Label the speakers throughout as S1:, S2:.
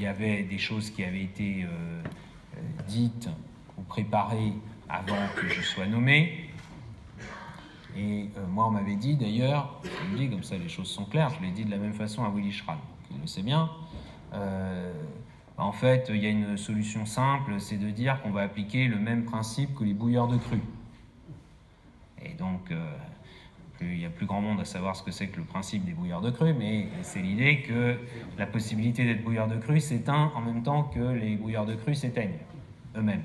S1: y avait des choses qui avaient été dites ou préparées avant que je sois nommé. Et moi, on m'avait dit, d'ailleurs, je le dis comme ça, les choses sont claires, je l'ai dit de la même façon à Willy Schramm, il le sait bien. En fait, il y a une solution simple, c'est de dire qu'on va appliquer le même principe que les bouilleurs de cru. Et donc, il n'y a plus grand monde à savoir ce que c'est que le principe des bouilleurs de cru, mais c'est l'idée que la possibilité d'être bouilleur de cru s'éteint en même temps que les bouilleurs de cru s'éteignent eux-mêmes.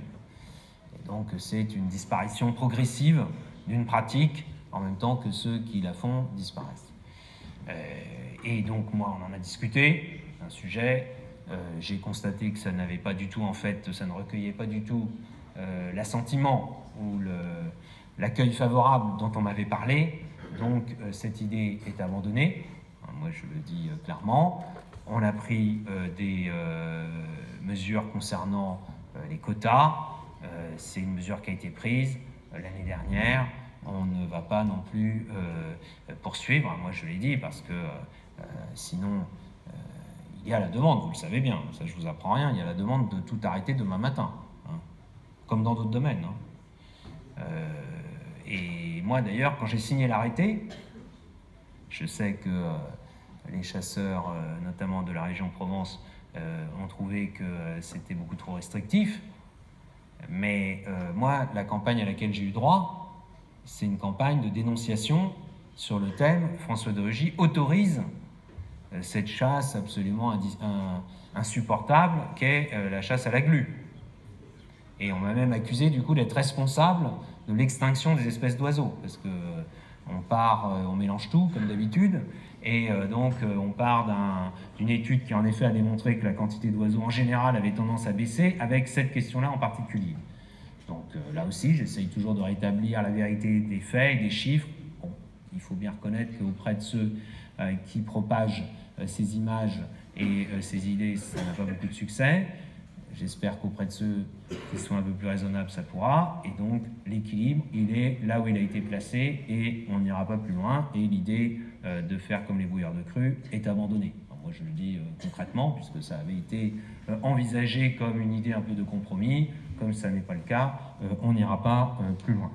S1: Et donc, c'est une disparition progressive d'une pratique en même temps que ceux qui la font disparaissent. Et donc, moi, on en a discuté, un sujet. J'ai constaté que ça n'avait pas du tout, en fait, ça ne recueillait pas du tout l'assentiment ou l'accueil favorable dont on m'avait parlé. Donc, cette idée est abandonnée. Moi, je le dis clairement. On a pris des mesures concernant les quotas. C'est une mesure qui a été prise l'année dernière. On ne va pas non plus poursuivre. Moi, je l'ai dit parce que sinon, il y a la demande, vous le savez bien, ça je vous apprends rien, il y a la demande de tout arrêter demain matin, hein, comme dans d'autres domaines. Hein. Et moi d'ailleurs, quand j'ai signé l'arrêté, je sais que les chasseurs, notamment de la région Provence, ont trouvé que c'était beaucoup trop restrictif, mais moi, la campagne à laquelle j'ai eu droit, c'est une campagne de dénonciation sur le thème « François de Rugy autorise cette chasse absolument insupportable qu'est la chasse à la glu. » Et on m'a même accusé du coup d'être responsable de l'extinction des espèces d'oiseaux, parce que on mélange tout comme d'habitude, et donc on part d'une étude qui en effet a démontré que la quantité d'oiseaux en général avait tendance à baisser, avec cette question-là en particulier. Donc là aussi, j'essaye toujours de rétablir la vérité des faits et des chiffres. Bon, il faut bien reconnaître qu'auprès de ceux qui propagent ces images et ces idées, ça n'a pas beaucoup de succès. J'espère qu'auprès de ceux qui sont un peu plus raisonnables, ça pourra. Et donc, l'équilibre, il est là où il a été placé et on n'ira pas plus loin. Et l'idée de faire comme les bouilleurs de cru est abandonnée. Alors moi, je le dis concrètement, puisque ça avait été envisagé comme une idée un peu de compromis. Comme ça n'est pas le cas, on n'ira pas plus loin.